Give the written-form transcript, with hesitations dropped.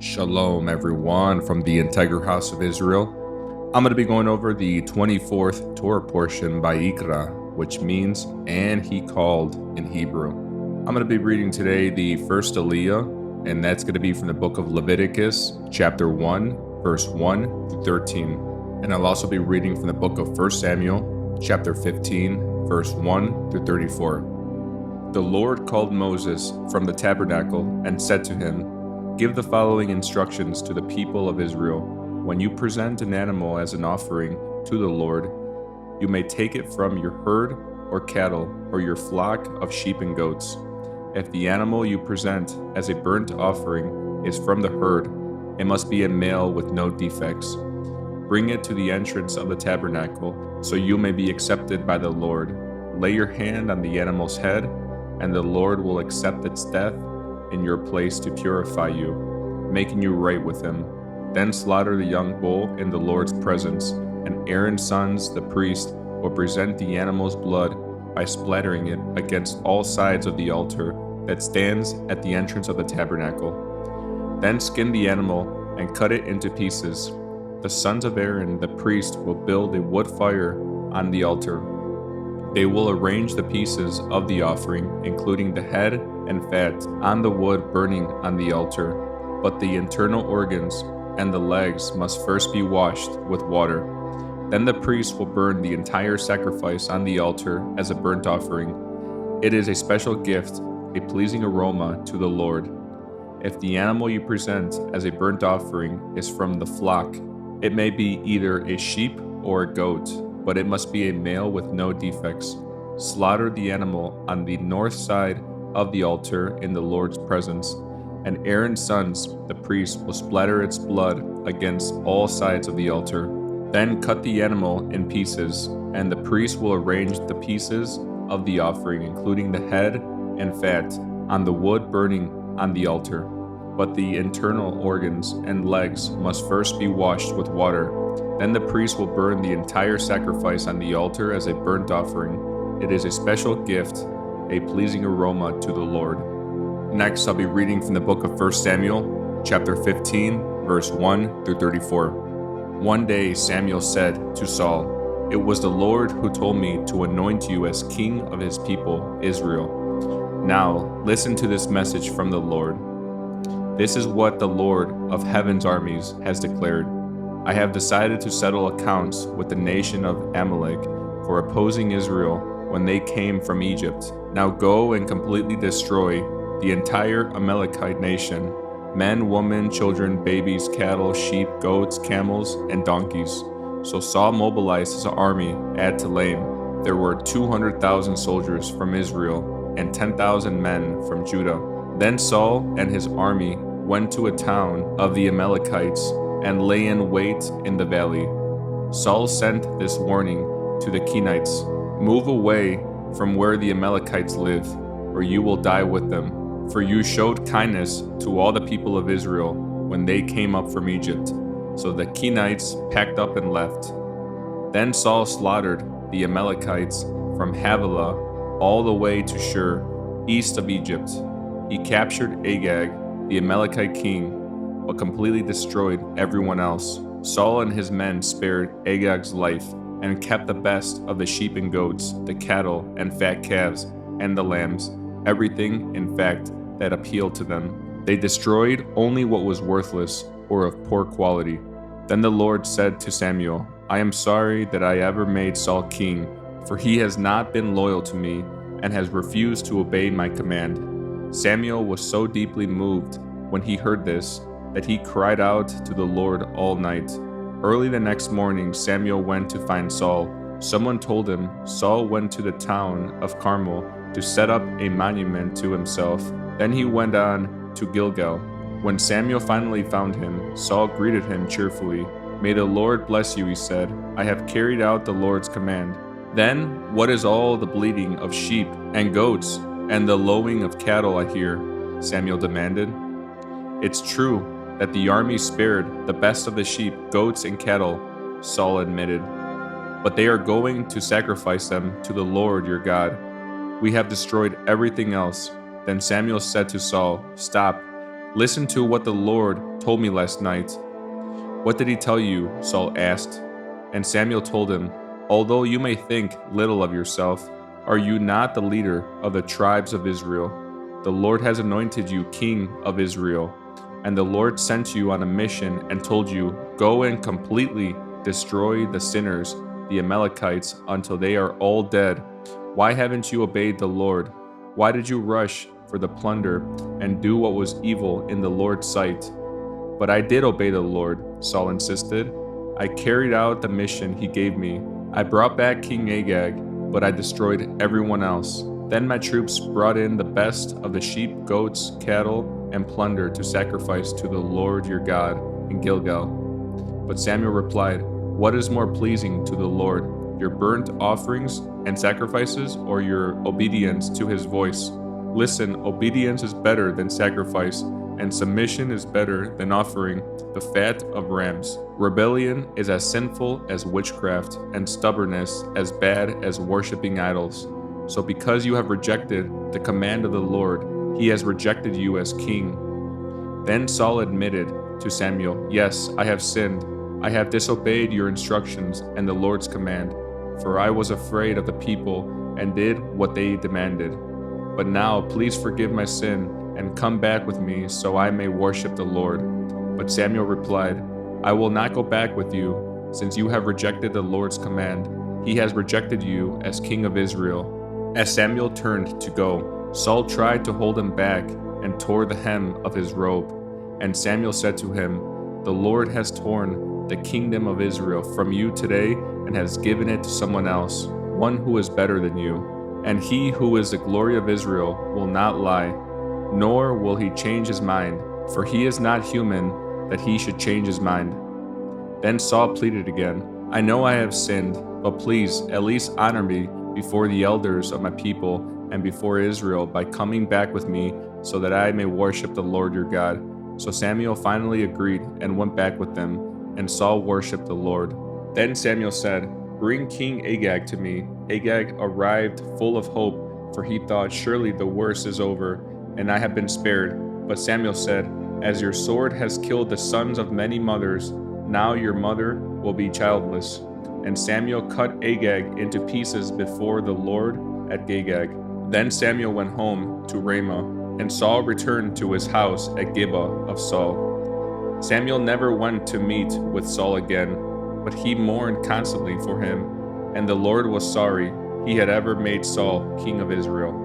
Shalom, everyone, from the Integral House of Israel. I'm going to be going over the 24th Torah portion, Vayikra, which means, and he called in Hebrew. I'm going to be reading today the first Aliyah, and that's going to be from the book of Leviticus, chapter 1, verse 1 through 13. And I'll also be reading from the book of 1 Samuel, chapter 15, verse 1 through 34. The Lord called Moses from the tabernacle and said to him, "Give the following instructions to the people of Israel. When you present an animal as an offering to the Lord, you may take it from your herd or cattle or your flock of sheep and goats. If the animal you present as a burnt offering is from the herd, it must be a male with no defects. Bring it to the entrance of the tabernacle, so you may be accepted by the Lord. Lay your hand on the animal's head, and the Lord will accept its death in your place to purify you, making you right with him. Then slaughter the young bull in the Lord's presence, and Aaron's sons, the priest, will present the animal's blood by splattering it against all sides of the altar that stands at the entrance of the tabernacle. Then skin the animal and cut it into pieces. The sons of Aaron, the priest, will build a wood fire on the altar. They will arrange the pieces of the offering, including the head and fat, on the wood burning on the altar. But the internal organs and the legs must first be washed with water. Then the priest will burn the entire sacrifice on the altar as a burnt offering. It is a special gift, a pleasing aroma to the Lord. If the animal you present as a burnt offering is from the flock, it may be either a sheep or a goat, but it must be a male with no defects. Slaughter the animal on the north side of the altar in the Lord's presence, and Aaron's sons, the priests, will splatter its blood against all sides of the altar. Then cut the animal in pieces, and the priest will arrange the pieces of the offering, including the head and fat, on the wood burning on the altar. But the internal organs and legs must first be washed with water. Then the priest will burn the entire sacrifice on the altar as a burnt offering. It is a special gift, a pleasing aroma to the Lord." Next, I'll be reading from the book of 1 Samuel, chapter 15, verse 1 through 34. One day Samuel said to Saul, "It was the Lord who told me to anoint you as king of his people, Israel. Now, listen to this message from the Lord. This is what the Lord of heaven's armies has declared. I have decided to settle accounts with the nation of Amalek for opposing Israel when they came from Egypt. Now go and completely destroy the entire Amalekite nation, men, women, children, babies, cattle, sheep, goats, camels, and donkeys." So Saul mobilized his army at Telaim. There were 200,000 soldiers from Israel and 10,000 men from Judah. Then Saul and his army went to a town of the Amalekites and lay in wait in the valley. Saul sent this warning to the Kenites: "Move away from where the Amalekites live, or you will die with them. For you showed kindness to all the people of Israel when they came up from Egypt." So the Kenites packed up and left. Then Saul slaughtered the Amalekites from Havilah all the way to Shur, east of Egypt. He captured Agag, the Amalekite king, but completely destroyed everyone else. Saul and his men spared Agag's life and kept the best of the sheep and goats, the cattle and fat calves, and the lambs, everything, in fact, that appealed to them. They destroyed only what was worthless or of poor quality. Then the Lord said to Samuel, "I am sorry that I ever made Saul king, for he has not been loyal to me and has refused to obey my command." Samuel was so deeply moved when he heard this that he cried out to the Lord all night. Early the next morning, Samuel went to find Saul. Someone told him Saul went to the town of Carmel to set up a monument to himself. Then he went on to Gilgal. When Samuel finally found him, Saul greeted him cheerfully. "May the Lord bless you," he said. "I have carried out the Lord's command." "Then what is all the bleating of sheep and goats and the lowing of cattle I hear?" Samuel demanded. "It's true that the army spared the best of the sheep, goats, and cattle," Saul admitted, "but they are going to sacrifice them to the Lord your God. We have destroyed everything else." Then Samuel said to Saul, "Stop. Listen to what the Lord told me last night." "What did he tell you?" Saul asked. And Samuel told him, "Although you may think little of yourself, are you not the leader of the tribes of Israel? The Lord has anointed you king of Israel. And the Lord sent you on a mission and told you, 'Go and completely destroy the sinners, the Amalekites, until they are all dead.' Why haven't you obeyed the Lord? Why did you rush for the plunder and do what was evil in the Lord's sight?" "But I did obey the Lord," Saul insisted. "I carried out the mission he gave me. I brought back King Agag, but I destroyed everyone else. Then my troops brought in the best of the sheep, goats, cattle, and plunder to sacrifice to the Lord your God in Gilgal." But Samuel replied, "What is more pleasing to the Lord, your burnt offerings and sacrifices, or your obedience to his voice? Listen, obedience is better than sacrifice, and submission is better than offering the fat of rams. Rebellion is as sinful as witchcraft, and stubbornness as bad as worshiping idols. So because you have rejected the command of the Lord, he has rejected you as king." Then Saul admitted to Samuel, "Yes, I have sinned. I have disobeyed your instructions and the Lord's command, for I was afraid of the people and did what they demanded. But now please forgive my sin and come back with me so I may worship the Lord." But Samuel replied, "I will not go back with you, since you have rejected the Lord's command. He has rejected you as king of Israel." As Samuel turned to go, Saul tried to hold him back and tore the hem of his robe. And Samuel said to him, "The Lord has torn the kingdom of Israel from you today and has given it to someone else, one who is better than you. And he who is the glory of Israel will not lie, nor will he change his mind, for he is not human that he should change his mind." Then Saul pleaded again, "I know I have sinned, but please at least honor me before the elders of my people and before Israel by coming back with me so that I may worship the Lord your God." So Samuel finally agreed and went back with them, and Saul worshipped the Lord. Then Samuel said, "Bring King Agag to me." Agag arrived full of hope, for he thought, "Surely the worst is over, and I have been spared." But Samuel said, "As your sword has killed the sons of many mothers, now your mother will be childless." And Samuel cut Agag into pieces before the Lord at Agag. Then Samuel went home to Ramah, and Saul returned to his house at Gibeah of Saul. Samuel never went to meet with Saul again, but he mourned constantly for him, and the Lord was sorry he had ever made Saul king of Israel.